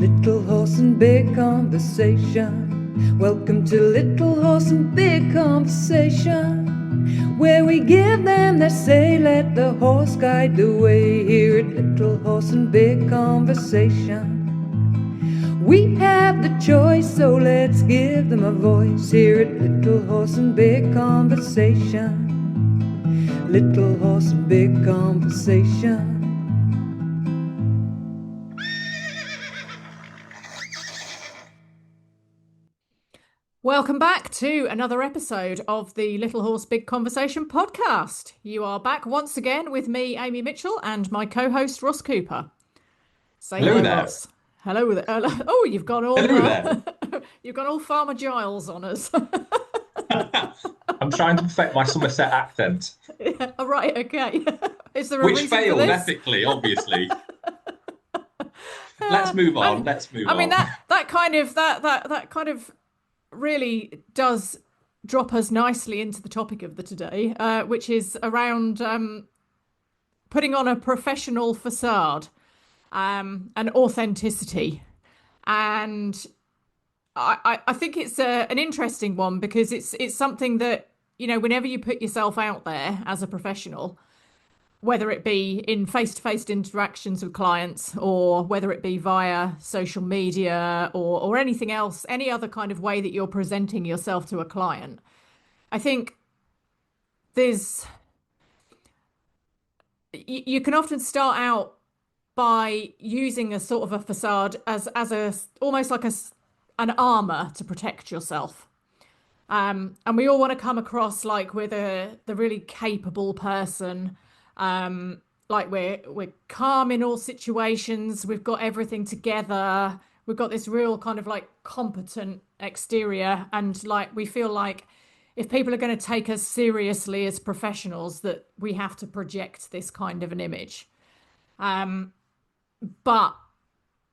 Little Horse and Big Conversation. Welcome to Little Horse and Big Conversation, where we give them their say, let the horse guide the way. Here at Little Horse and Big Conversation, we have the choice, so let's give them a voice. Here at Little Horse and Big Conversation, Little Horse and Big Conversation. Welcome back to another episode of the Little Horse Big Conversation podcast. You are back once again with me, Amy Mitchell, and my co-host, Ross Cooper. Say hello, there. Ross. Hello there. Oh, you've gone all Hello there. you've gone all Farmer Giles on us. I'm trying to perfect my Somerset accent, Yeah, oh, right, okay. Is there a which reason for failed this? epically, obviously. Let's move on. Let's move I mean on. that kind of really does drop us nicely into the topic of the today, which is around putting on a professional facade and authenticity. And I think it's an interesting one because it's something that, you know, whenever you put yourself out there as a professional, whether it be in face-to-face interactions with clients or whether it be via social media or anything else, any other kind of way that you're presenting yourself to a client, I think there's you can often start out by using a sort of a facade as a almost like an armor to protect yourself. And we all want to come across like we're the really capable person. Like we're calm in all situations. We've got everything together. We've got this real kind of like competent exterior, and like we feel like if people are going to take us seriously as professionals, that we have to project this kind of an image. But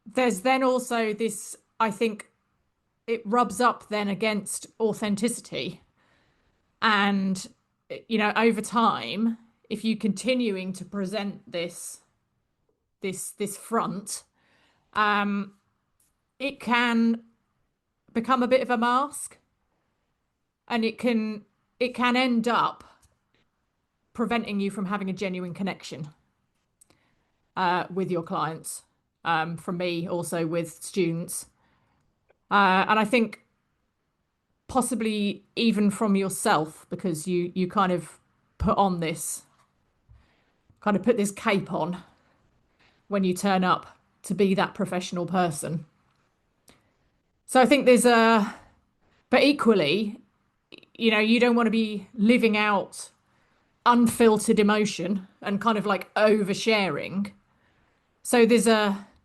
there's then also this, I think it rubs up then against authenticity. And, you know, over time, if you continuing to present this front, it can become a bit of a mask, and it can end up preventing you from having a genuine connection with your clients. From me, also with students, and I think possibly even from yourself, because you kind of put on this kind of put this cape on when you turn up to be that professional person. So I think but equally, you know, you don't want to be living out unfiltered emotion and kind of like oversharing. So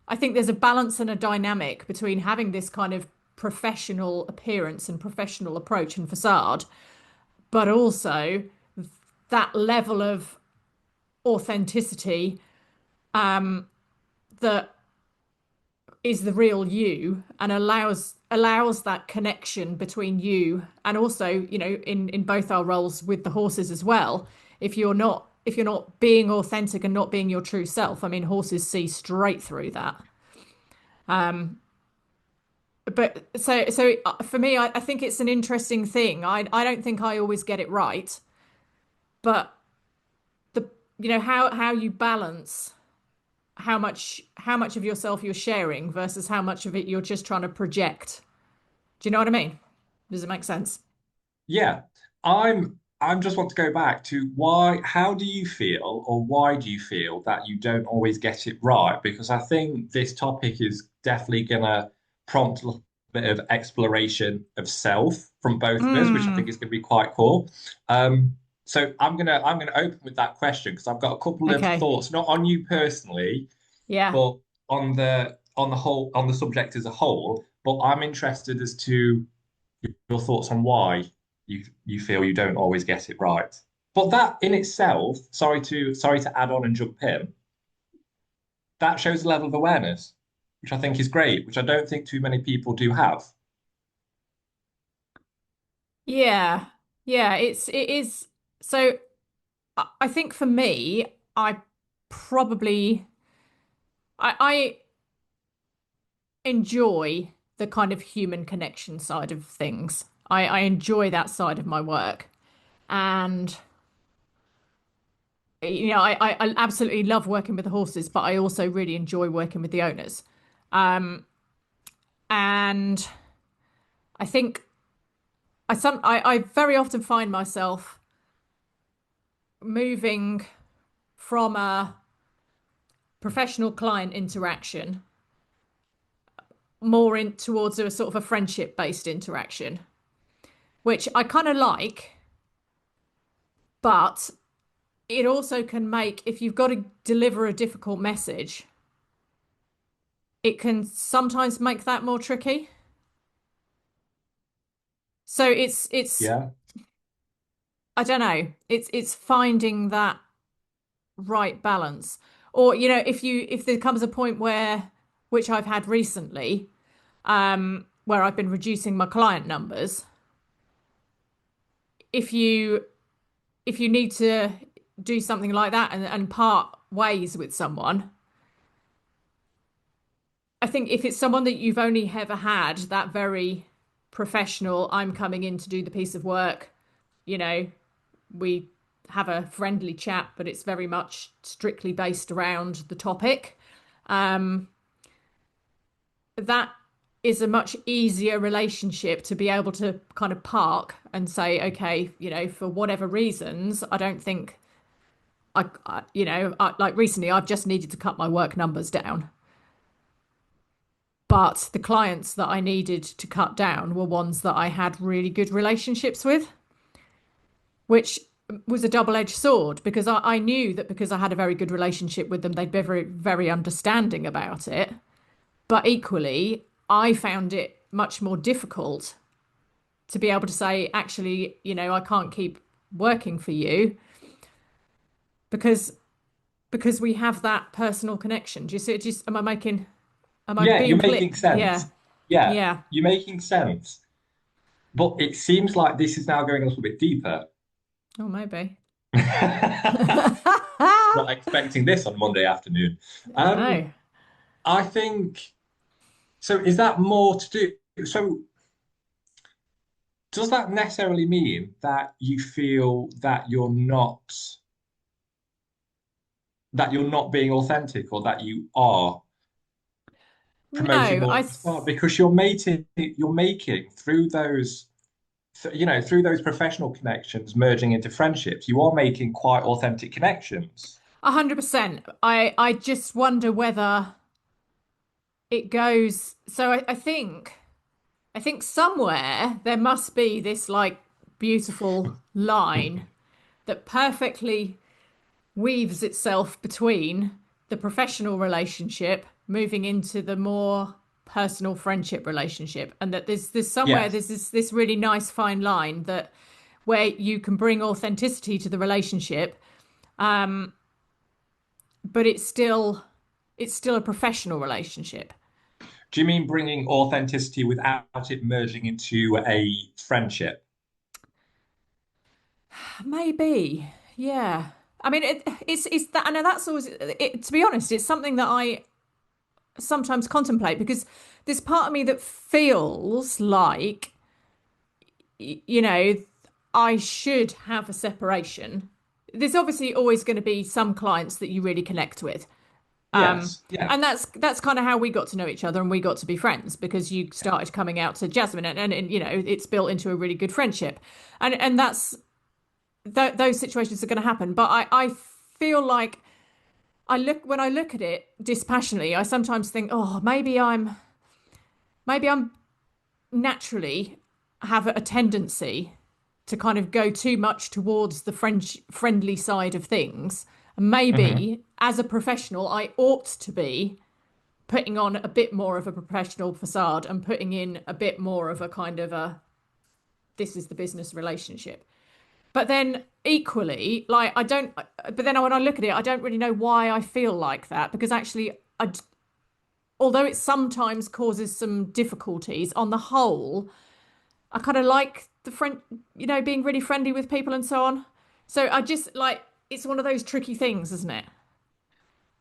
I think there's a balance and a dynamic between having this kind of professional appearance and professional approach and facade, but also that level of authenticity that is the real you and allows that connection between you and also, you know, in both our roles with the horses as well. If you're not being authentic and not being your true self, I mean, horses see straight through that. But for me, I think it's an interesting thing. I don't think I always get it right, but the you know how you balance how much of yourself you're sharing versus how much of it you're just trying to project. Do you know what I mean? Does it make sense? Yeah, I'm just want to go back to how do you feel or why do you feel that you don't always get it right? Because I think this topic is definitely gonna prompt a little bit of exploration of self from both of us, which I think Mm, is gonna be quite cool. So I'm gonna open with that question because I've got a couple of okay. thoughts, not on you personally, Yeah. but on the whole on the subject as a whole. But I'm interested as to your thoughts on why you feel you don't always get it right. But that in itself, sorry to add on and jump in, that shows a level of awareness, which I think is great, which I don't think too many people do have. Yeah. Yeah. It is. So I think for me, I probably I enjoy the kind of human connection side of things. I enjoy that side of my work. And I absolutely love working with the horses, but I also really enjoy working with the owners. Um, and I think I very often find myself moving from a professional client interaction more in towards a sort of a friendship based interaction, which I kind of like, but it also can make, if you've got to deliver a difficult message, it can sometimes make that more tricky. So it's Yeah. I don't know, it's finding that right balance. Or, if there comes a point where, which I've had recently, where I've been reducing my client numbers, if you if you need to do something like that and part ways with someone, I think if it's someone that you've only ever had that very professional, I'm coming in to do the piece of work, you know, we have a friendly chat, but it's very much strictly based around the topic. Um, that is a much easier relationship to be able to kind of park and say, okay, for whatever reasons, I don't think like recently, I've just needed to cut my work numbers down. But the clients that I needed to cut down were ones that I had really good relationships with, which was a double-edged sword because I knew that because I had a very good relationship with them, they'd be very, very understanding about it. But equally, I found it much more difficult to be able to say, actually, I can't keep working for you because we have that personal connection. Do you see? Just am I Yeah, you're being clear? making Yeah, sense. Yeah, yeah. you're making sense. But it seems like this is now going a little bit deeper. Oh, maybe. Not expecting this on Monday afternoon. Um, No. I think so. Is that more to do? So, does that necessarily mean that you feel that you're not being authentic, or that you are promoting No, more of a facade because you're making through those professional connections merging into friendships, you are making quite authentic connections. 100%. I just wonder whether it goes. So I think somewhere there must be this like beautiful line that perfectly weaves itself between the professional relationship moving into the more personal friendship relationship, and that there's somewhere Yes. there's this really nice fine line that where you can bring authenticity to the relationship, but it's still a professional relationship. Do you mean bringing authenticity without it merging into a friendship? Maybe, yeah. I mean, it's that. I know that's always. To be honest, it's something that I sometimes contemplate because there's part of me that feels like, you know, I should have a separation. There's obviously always going to be some clients that you really connect with. Yes. Yeah. And that's kind of how we got to know each other and we got to be friends because you started coming out to Jasmine and it's built into a really good friendship. And that's those situations are going to happen. But I feel like when I look at it dispassionately, I sometimes think, oh, maybe I'm naturally have a tendency to kind of go too much towards the friendly side of things. And Hmm. maybe as a professional, I ought to be putting on a bit more of a professional facade and putting in a bit more of a kind of a this is the business relationship. But then equally, like I don't, but then when I look at it, I don't really know why I feel like that because actually, although it sometimes causes some difficulties, on the whole, I kind of like the friend, being really friendly with people and so on. So I just like it's one of those tricky things, isn't it?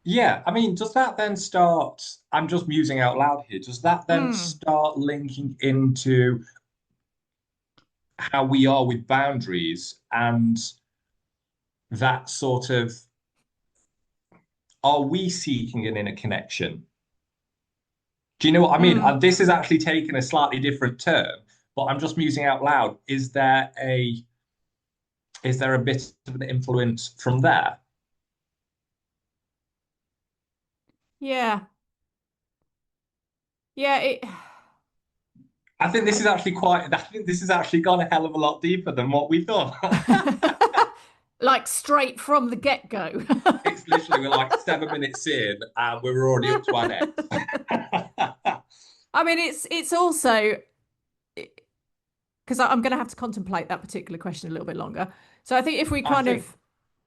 Yeah, I mean, does that then start? I'm just musing out loud here. Does that then Mm, start linking into how we are with boundaries and that sort of, are we seeking an inner connection? Do you know what I mean? mm. This is actually taken a slightly different term, but I'm just musing out loud. Is there a bit of an influence from there? Yeah. Yeah, I think this has actually gone a hell of a lot deeper than what we thought. like straight from the get-go. It's literally we're like 7 minutes in and we're already up to our necks. I mean, it's also because I'm going to have to contemplate that particular question a little bit longer. So I think if we I kind think, of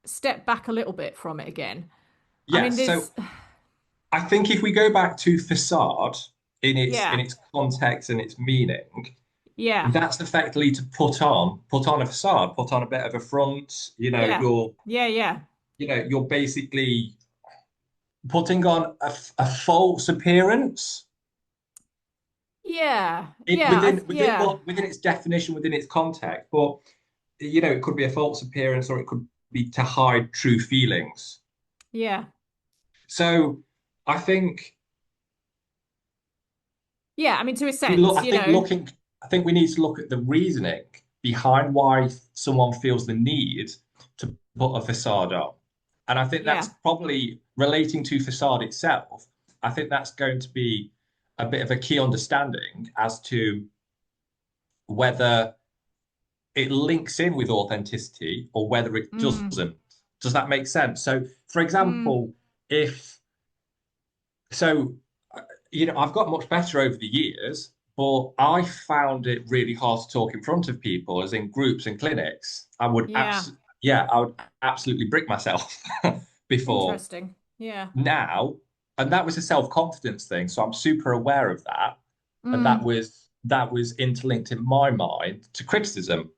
step back a little bit from it again, I mean, yes. So there's, I think if we go back to facade in yeah, its context and its meaning, yeah, that's effectively to put on a facade, put on a bit of a front. yeah, yeah, yeah, You're basically putting on a false appearance. yeah, It yeah, yeah, within its definition, within its context, but it could be a false appearance or it could be to hide true feelings. yeah, So I think yeah. I mean, to a we look, sense, I think we need to look at the reasoning behind why someone feels the need to put a facade on. And I think that's yeah, probably relating to facade itself. I think that's going to be a bit of a key understanding as to whether it links in with authenticity or whether it mm, doesn't. Does that make sense? So, for mm, example, if so, I've got much better over the years, but I found it really hard to talk in front of people, as in groups and clinics. yeah, I would absolutely brick myself before. interesting, yeah, Now, and that was a self-confidence thing, so I'm super aware of that, and mm, that was interlinked in my mind to criticism.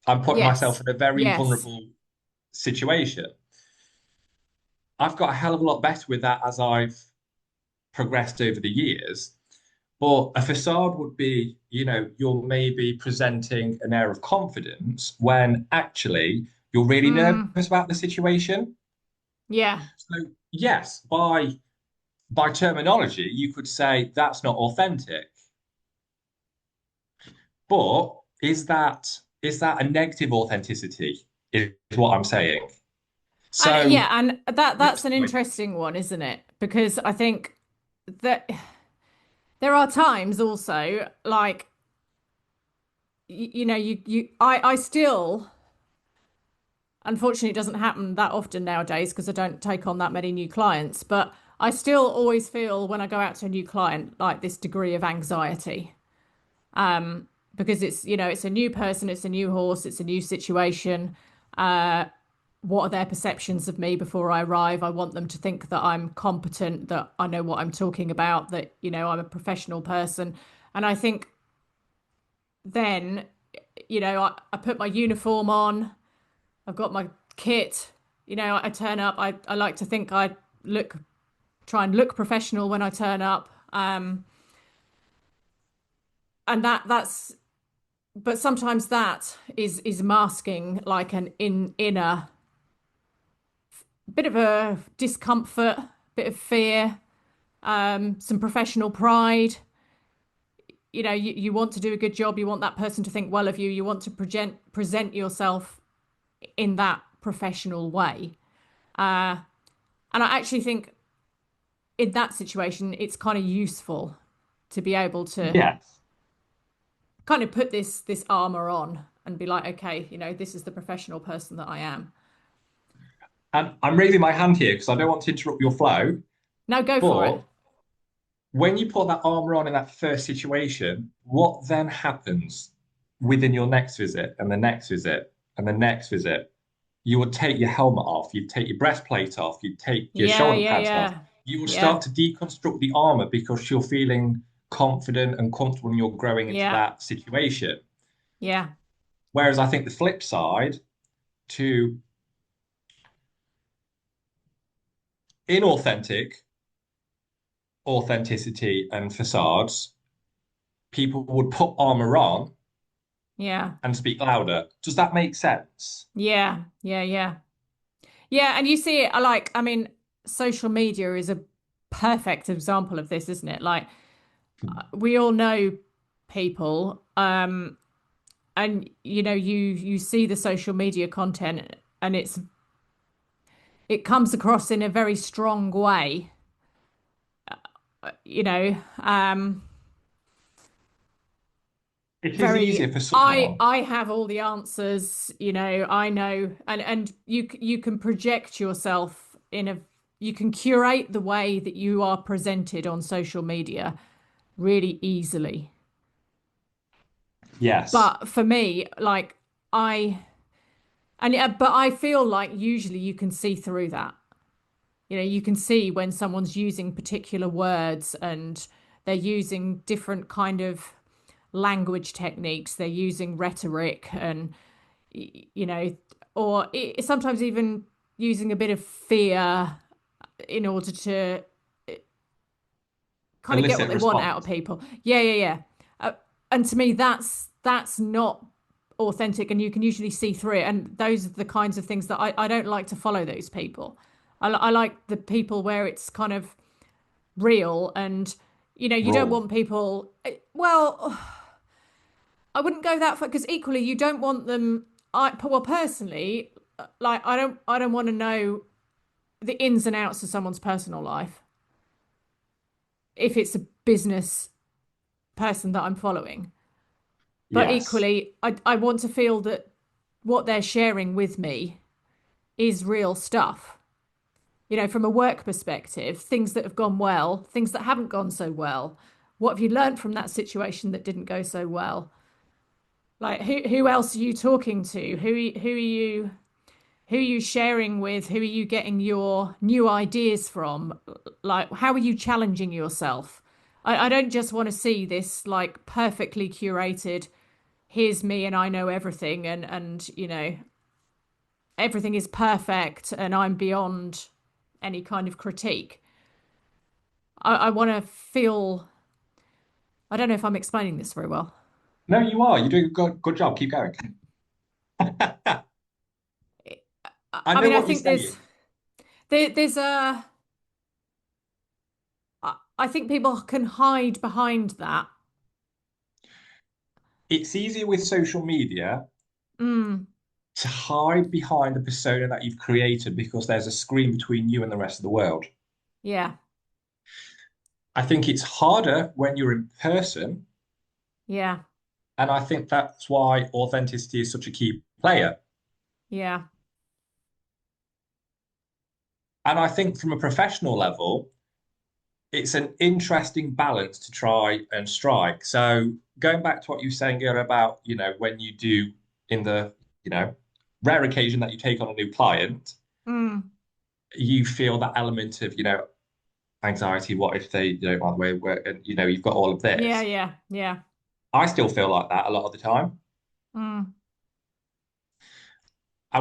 I'm putting myself yes, in a very yes, vulnerable situation. I've got a hell of a lot better with that as I've progressed over the years. But a facade would be, you're maybe presenting an air of confidence when actually you're really mm, nervous about the situation. yeah. So, yes, by terminology, you could say that's not authentic. But is that a negative authenticity? Is what I'm saying. And So, yeah, and flip that's an side. interesting one, isn't it? Because I think that there are times also like I still unfortunately it doesn't happen that often nowadays because I don't take on that many new clients, but I still always feel when I go out to a new client like this degree of anxiety. Because it's a new person, it's a new horse, it's a new situation. What are their perceptions of me before I arrive? I want them to think that I'm competent, that I know what I'm talking about, that, I'm a professional person. And I think then, I put my uniform on, I've got my kit, I turn up. I like to think look, try and look professional when I turn up. And but sometimes that is masking like an inner bit of a discomfort, bit of fear, some professional pride. You want to do a good job, you want that person to think well of you, you want to present yourself in that professional way. And I actually think in that situation, it's kind of useful to be able to Yes. kind of put this armor on and be like, okay, this is the professional person that I am. And I'm raising my hand here because I don't want to interrupt your flow, Now go for it. but when you put that armor on in that first situation, what then happens within your next visit and the next visit and the next visit? You would take your helmet off, you'd take your breastplate off, you'd take your Yeah, shoulder yeah, pads off. yeah. You would Yeah. start to deconstruct the armor because you're feeling confident and comfortable and you're growing into Yeah. that situation. Yeah. Whereas I think the flip side to inauthentic authenticity and facades, people would put armor on Yeah. and speak louder. Does that make sense? Yeah. Yeah. Yeah. Yeah. And you see it, I mean, social media is a perfect example of this, isn't it? Like, we all know people, and you see the social media content, and it comes across in a very strong way, you know, It is very, easier for someone. I have all the answers, I know, and you can project yourself you can curate the way that you are presented on social media really easily. Yes. But for me, like, I but I feel like usually you can see through that. You can see when someone's using particular words, and they're using different kind of language techniques, they're using rhetoric, and you know or sometimes even using a bit of fear in order to kind of get what Illicit they want out of response. people. Yeah, yeah, yeah. And to me, that's not authentic, and you can usually see through it. And those are the kinds of things that I don't like to follow those people. I like the people where it's kind of real, and you don't Raw. want people. Well, I wouldn't go that far, because equally you don't want them. Well, personally, like, I don't want to know the ins and outs of someone's personal life if it's a business person that I'm following. But Yes. equally, I want to feel that what they're sharing with me is real stuff. From a work perspective, things that have gone well, things that haven't gone so well. What have you learned from that situation that didn't go so well? Like, who else are you talking to? Who are you sharing with? Who are you getting your new ideas from? Like, how are you challenging yourself? I don't just want to see this like perfectly curated, here's me and I know everything, and everything is perfect and I'm beyond any kind of critique. I want to feel, I don't know if I'm explaining this very well. No, you are. You're doing a good job. Keep going. I I know mean, I what you're think there's saying. there's a I think people can hide behind that. It's easier with social media Mm, to hide behind the persona that you've created because there's a screen between you and the rest of the world. yeah, I think it's harder when you're in person, yeah, and I think that's why authenticity is such a key player. yeah, And I think from a professional level, it's an interesting balance to try and strike. So going back to what you were saying earlier about, when you do in the, rare occasion that you take on a new client, mm, you feel that element of, anxiety. What if they don't like the way it work? And, you've got all of yeah, this. yeah, yeah, I still feel like that a lot of the time. mm, I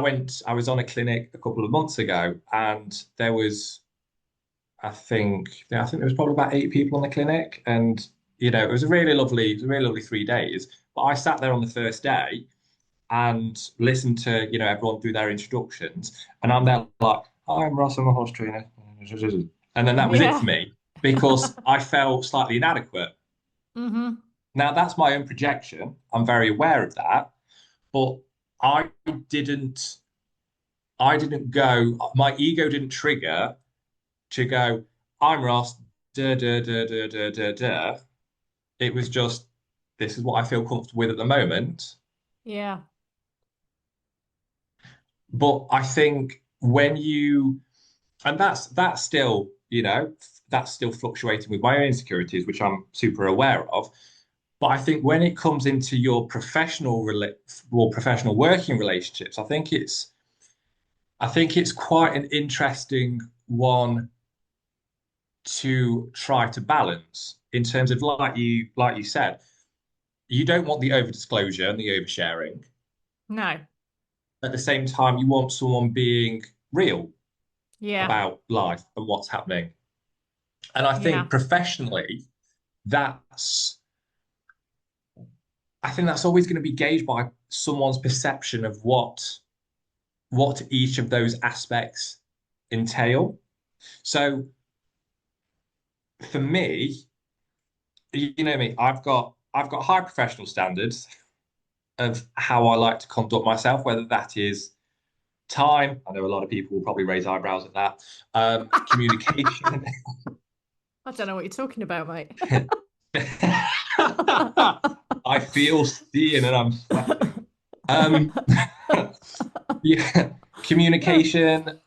was on a clinic a couple of months ago, and there was, I think there was probably about 8 people in the clinic, and it was a really lovely 3 days. But I sat there on the first day and listened to everyone do their introductions, and I'm there like, "Hi, I'm Ross, I'm a horse trainer," and then that was it for yeah, me because I felt slightly inadequate. mm-hmm, Now that's my own projection. I'm very aware of that, but I didn't. I didn't go. My ego didn't trigger to go. I'm Ross. Da da da da da da da. It was just this is what I feel comfortable with at the moment. yeah, But I think when you and that's still that's still fluctuating with my own insecurities, which I'm super aware of. But I think when it comes into your professional working relationships, I think it's quite an interesting one to try to balance in terms of like you said, you don't want the over disclosure and the oversharing. no, At the same time, you want someone being real. Yeah. about life and what's happening. And I Yeah. think professionally, that's I think that's always going to be gauged by someone's perception of what each of those aspects entail. So for me, you know me, I've got high professional standards of how I like to conduct myself, whether that is time. I know a lot of people will probably raise eyebrows at that. Communication. I don't know what you're talking about, mate. I feel seen and I'm sweating. Um, yeah, communication,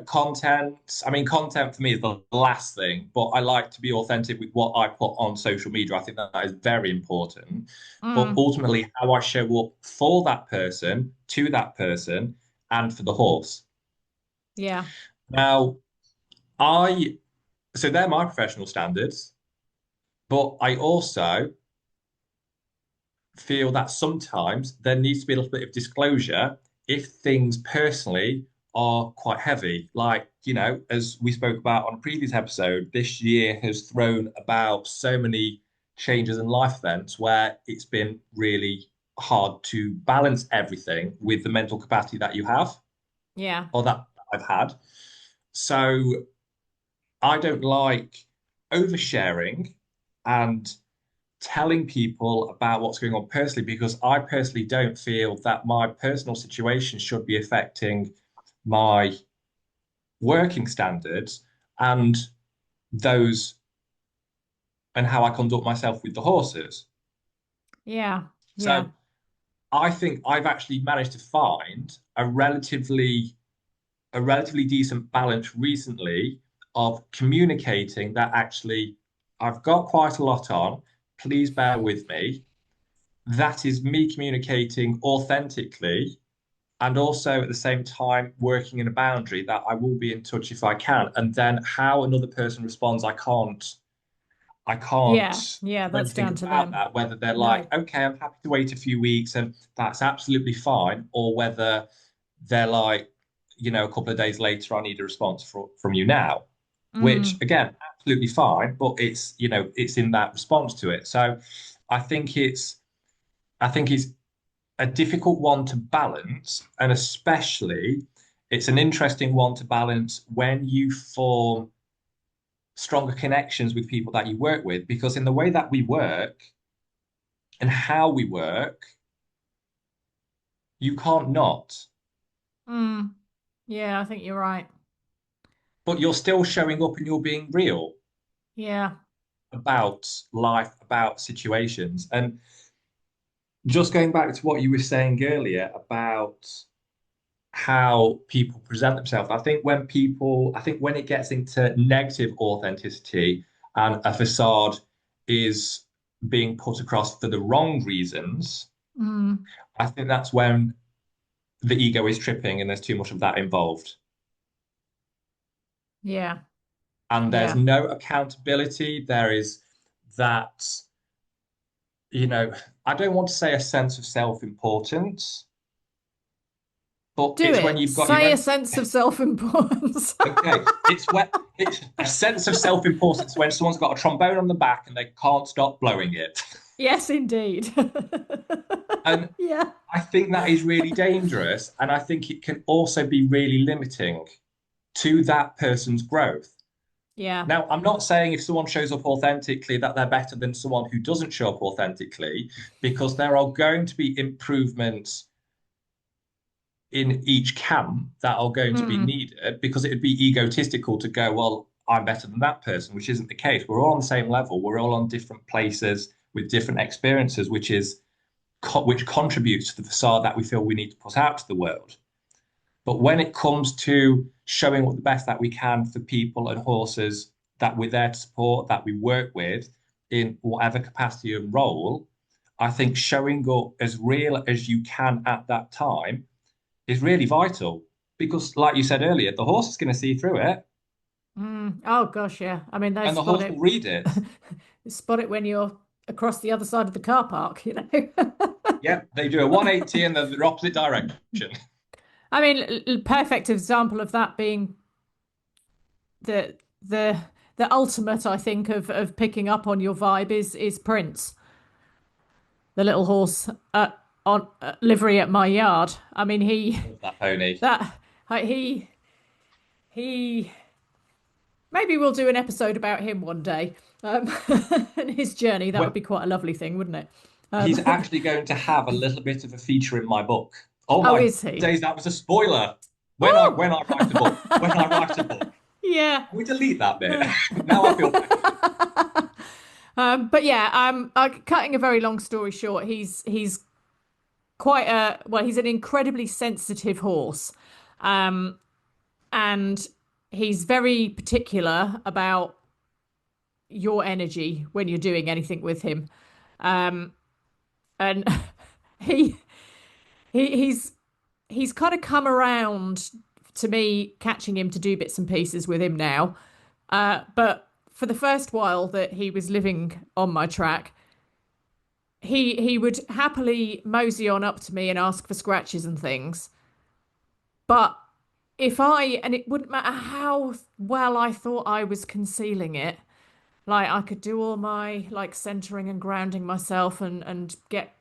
content. I mean, content for me is the last thing, but I like to be authentic with what I put on social media. I think that is very important. But Mm, ultimately, how I show up for that person, to that person, and for the horse. yeah. Now, I, so they're my professional standards, but I also feel that sometimes there needs to be a little bit of disclosure if things personally are quite heavy. Like, as we spoke about on a previous episode, this year has thrown about so many changes and life events where it's been really hard to balance everything with the mental capacity that you have Yeah. or that I've had. So I don't like oversharing and telling people about what's going on personally because I personally don't feel that my personal situation should be affecting my working standards and those and how I conduct myself with the horses. Yeah. So Yeah. I think I've actually managed to find a relatively decent balance recently of communicating that actually I've got quite a lot on. Please bear with me. That is me communicating authentically and also at the same time working in a boundary that I will be in touch if I can. And then how another person responds, I Yeah. can't Yeah. do That's anything down to about them. that, whether they're No. like, okay, I'm happy to wait a few weeks and that's absolutely fine, or whether they're like, a couple of days later, I need a response from you now, which Mm, again, absolutely fine, but it's in that response to it. So I think it's I think it's a difficult one to balance, and especially it's an interesting one to balance when you form stronger connections with people that you work with, because in the way that we work and how we work, you can't not, mm. Yeah, I think you're right. but you're still showing up and you're being real Yeah. about life, about situations. And just going back to what you were saying earlier about how people present themselves. I think when it gets into negative authenticity and a facade is being put across for the wrong reasons, Mm. I think that's when the ego is tripping and there's too much of that involved. Yeah. And there's Yeah. no accountability. There is that, you know, I don't want to say a sense of self-importance, but Do it's when it. you've got your Say a own. sense of self-importance. Okay, it's a sense of self-importance when someone's got a trombone on the back and they can't stop blowing it. Yes, indeed. And Yeah. I think that is really dangerous, and I think it can also be really limiting to that person's growth. Yeah. Now, I'm not saying if someone shows up authentically that they're better than someone who doesn't show up authentically, because there are going to be improvements in each camp that are going to be Mm. needed because it would be egotistical to go, well, I'm better than that person, which isn't the case. We're all on the same level. We're all on different places with different experiences, which contributes to the facade that we feel we need to put out to the world. But when it comes to showing up the best that we can for people and horses that we're there to support, that we work with in whatever capacity and role, I think showing up as real as you can at that time is really vital because, like you said earlier, the horse is going to see through it Mm. Oh gosh, yeah. I mean, they and the spot horse will it. read it. Spot it when you're across the other side of the car park. Yep, they do a 180 and they're the opposite direction. I mean, perfect example of that being the the the ultimate, I think, of picking up on your vibe is Prince, the little horse on livery at my yard. I mean, Love that pony. that he maybe we'll do an episode about him one day, um, and his journey. That would Well, be quite a lovely thing, wouldn't it? he's Um, actually going to have a little bit of a feature in my book. Oh oh, my is he? days, that was a spoiler. Oh, When I write a book, when I write a book, yeah. can we delete that bit? Now I feel better. But yeah, cutting a very long story short, he's quite a well, he's an incredibly sensitive horse, um, and he's very particular about your energy when you're doing anything with him. Um, and he he's he's kind of come around to me catching him to do bits and pieces with him now. But for the first while that he was living on my track, he would happily mosey on up to me and ask for scratches and things. But and it wouldn't matter how well I thought I was concealing it, like I could do all my like centering and grounding myself and get,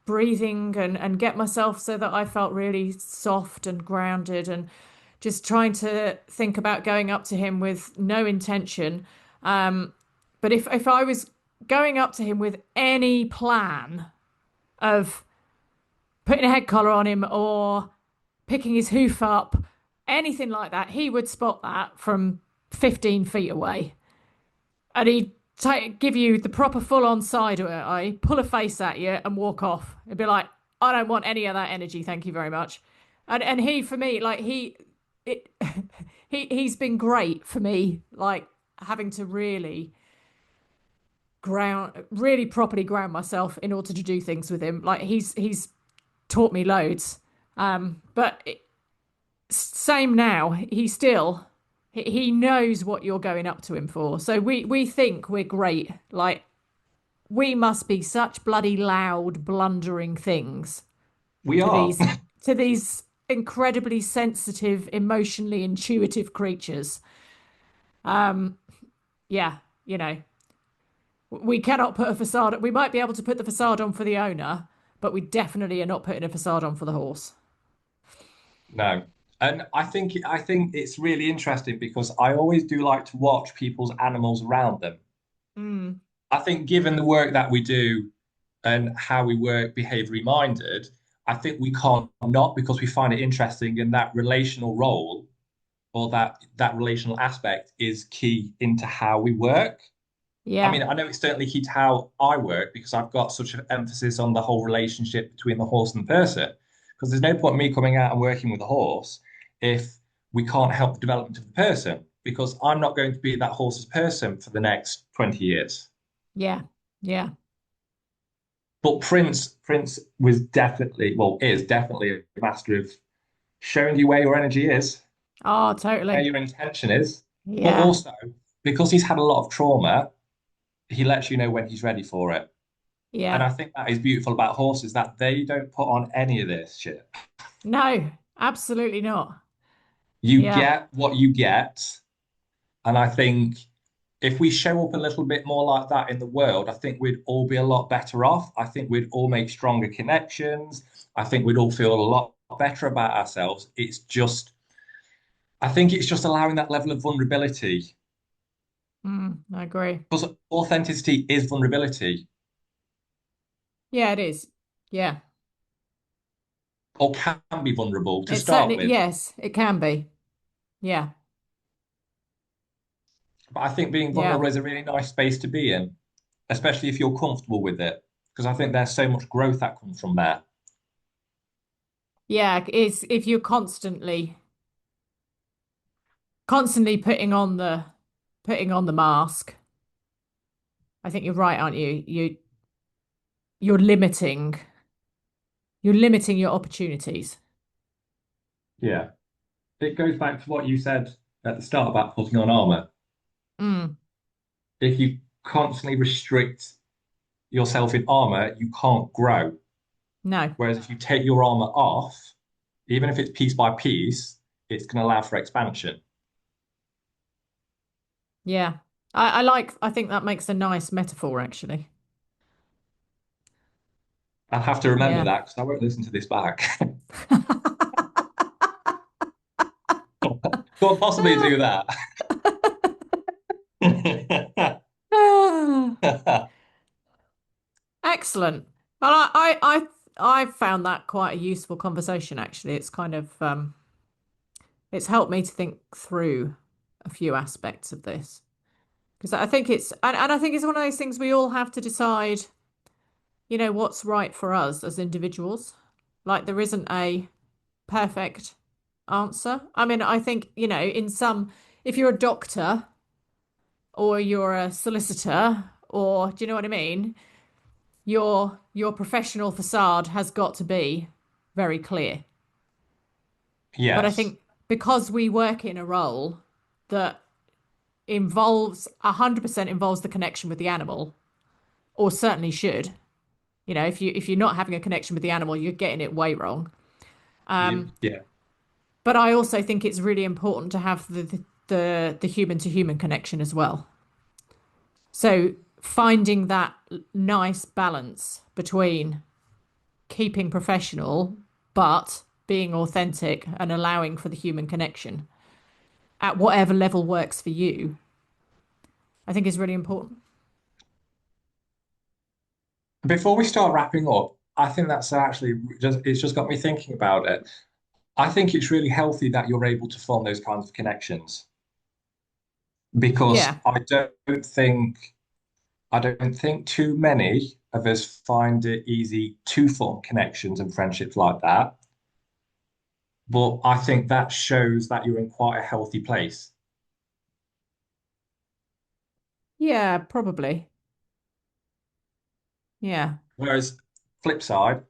breathing and get myself so that I felt really soft and grounded and just trying to think about going up to him with no intention. But if I was going up to him with any plan of putting a head collar on him or picking his hoof up, anything like that, he would spot that from 15 feet away. And he'd give you the proper full-on side eye, pull a face at you, and walk off. It'd be like, I don't want any of that energy, thank you very much. And he, for me, like it, he's been great for me, like having to really properly ground myself in order to do things with him. Like he's taught me loads. But same now, he knows what you're going up to him for. So we think we're great. Like we must be such bloody loud, blundering things We to are. these incredibly sensitive, emotionally intuitive creatures. Yeah, you know, we cannot put a facade. We might be able to put the facade on for the owner, but we definitely are not putting a facade on for the horse. No. And I think it's really interesting because I always do like to watch people's animals around them. Mm, I think given the work that we do and how we work behaviorally minded, I think we can't not because we find it interesting and that relational role or that relational aspect is key into how we work. I yeah, mean, I know it's certainly key to how I work because I've got such an emphasis on the whole relationship between the horse and the person. Because there's no point in me coming out and working with a horse if we can't help the development of the person, because I'm not going to be that horse's person for the next 20 years. yeah, yeah. But Prince was definitely, well, is definitely a master of showing you where your energy is, Oh, where totally. your intention is, but Yeah, also because he's had a lot of trauma, he lets you know when he's ready for it. And yeah. I think that is beautiful about horses that they don't put on any of this shit. No, absolutely not. You Yeah, get what you get. And I think if we show up a little bit more like that in the world, I think we'd all be a lot better off. I think we'd all make stronger connections. I think we'd all feel a lot better about ourselves. I think it's just allowing that level of vulnerability I agree. because authenticity is vulnerability Yeah, it is. Yeah, or can be vulnerable to it start certainly, with. yes, it can be. Yeah, But I think being yeah, vulnerable is a really nice space to be in, especially if you're comfortable with it, because I think there's so much growth that comes from there. yeah. It's if you're constantly putting on the mask. I think you're right, aren't you? You're you're limiting your opportunities. Yeah. It goes back to what you said at the start about putting on armor. Mm, If you constantly restrict yourself in armor, you can't grow. no, Whereas if you take your armor off, even if it's piece by piece, it's going to allow for expansion. Yeah. I think that makes a nice metaphor, actually. I'll have to remember Yeah. that because I won't listen to this back. Can't possibly do that. Excellent. Well, I found that quite a useful conversation, actually. It's kind of it's helped me to think through a few aspects of this. Because I think and I think it's one of those things we all have to decide, what's right for us as individuals. Like there isn't a perfect answer. I mean, I think, if you're a doctor or you're a solicitor or do you know what I mean? Your professional facade has got to be very clear. But I Yes. think because we work in a role that involves 100% involves the connection with the animal, or certainly should, if you're not having a connection with the animal, you're getting it way wrong. Yeah. But I also think it's really important to have the human to human connection as well. So finding that nice balance between keeping professional but being authentic and allowing for the human connection at whatever level works for you, I think is really important. Before we start wrapping up, I think that's actually it's just got me thinking about it. I think it's really healthy that you're able to form those kinds of connections because Yeah. I don't think too many of us find it easy to form connections and friendships like that. But I think that shows that you're in quite a healthy place. Yeah, probably. Yeah. Whereas flip side,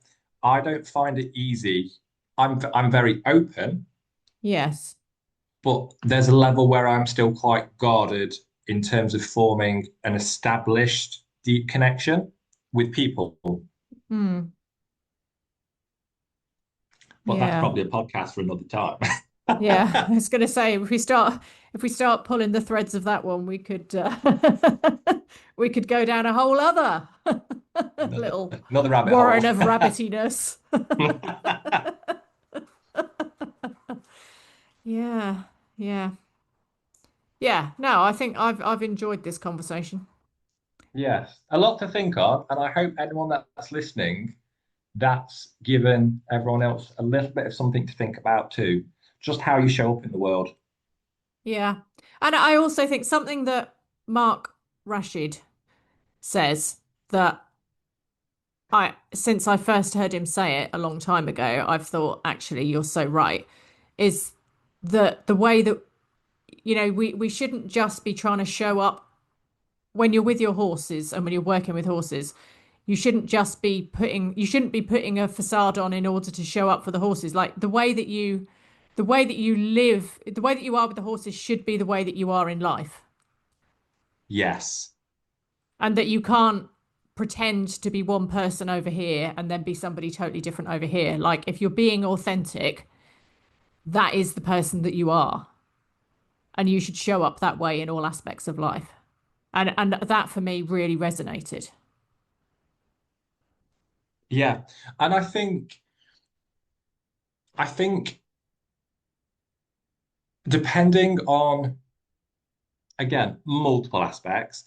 I don't find it easy. I'm very open, Yes. but there's a level where I'm still quite guarded in terms of forming an established deep connection with people. Hmm. But that's Yeah. probably a podcast for another time. Yeah. I was going to say if we start pulling the threads of that one, we could we could go down a whole other Another little another rabbit hole. warren of rabbitiness. Yeah. Yeah. Yeah. No, I think I've enjoyed this conversation. Yes, a lot to think of, and I hope anyone that's listening, that's given everyone else a little bit of something to think about too. Just how you show up in the world. Yeah. And I also think something that Mark Rashid says that since I first heard him say it a long time ago, I've thought, actually, you're so right, is that the way that, we shouldn't just be trying to show up when you're with your horses and when you're working with horses. You shouldn't be putting a facade on in order to show up for the horses. Like the way that you live, the way that you are with the horses should be the way that you are in life. Yes. And that you can't pretend to be one person over here and then be somebody totally different over here. Like if you're being authentic, that is the person that you are. And you should show up that way in all aspects of life. And that for me really resonated. Yeah. And I think depending on again multiple aspects,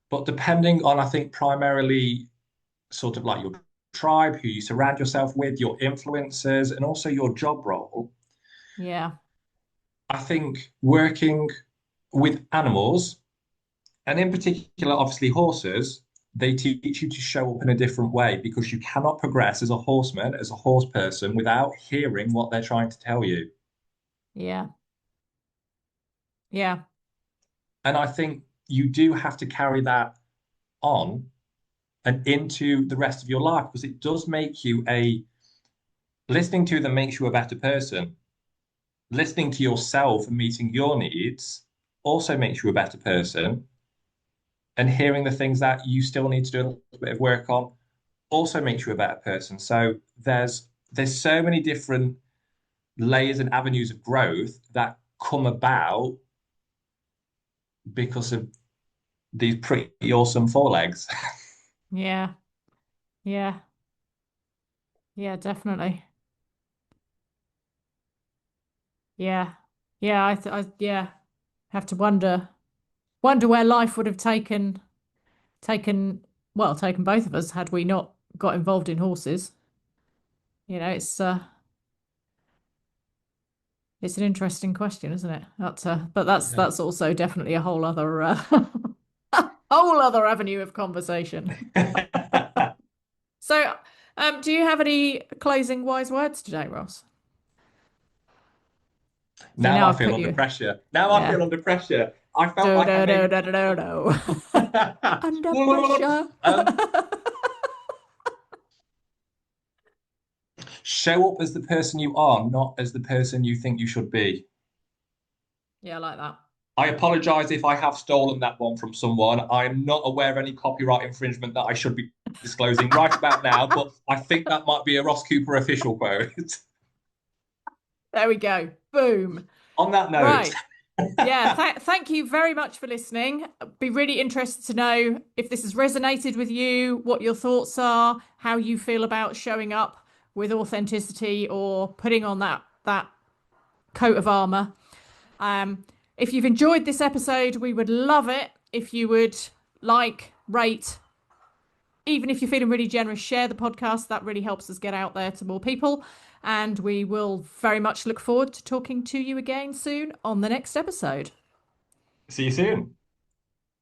but depending on I think primarily sort of like your tribe, who you surround yourself with, your influences, and also your job role, Yeah. I think working with animals, and in particular, obviously horses, they teach you to show up in a different way because you cannot progress as a horseman, as a horse person, without hearing what they're trying to tell you. Yeah. Yeah. And I think you do have to carry that on and into the rest of your life because it does make you listening to them makes you a better person. Listening to yourself and meeting your needs also makes you a better person. And hearing the things that you still need to do a little bit of work on also makes you a better person. So there's so many different layers and avenues of growth that come about because of these pretty awesome forelegs. Yeah. Yeah. Yeah, definitely. Yeah. Yeah, yeah, have to wonder where life would have taken taken both of us had we not got involved in horses. It's an interesting question, isn't it? But Yeah. that's also definitely a whole other whole other avenue of conversation. So, do you have any closing wise words today, Ross? See, Now now I I've feel put under you. pressure. Now I Yeah. feel under pressure. I felt Do like I do do maybe do do do do. Under pressure. um, show up as the person you are, not as the person you think you should be. Yeah, I like that. I apologize if I have stolen that one from someone. I am not aware of any copyright infringement that I should be disclosing right about now, but I think that might be a Ross Cooper official quote. There we go. Boom. On that note, Right. Yeah, thank you very much for listening. Be really interested to know if this has resonated with you, what your thoughts are, how you feel about showing up with authenticity or putting on that coat of armor. Um, if you've enjoyed this episode, we would love it if you would like, rate, even if you're feeling really generous, share the podcast. That really helps us get out there to more people. And we will very much look forward to talking to you again soon on the next episode. see you soon.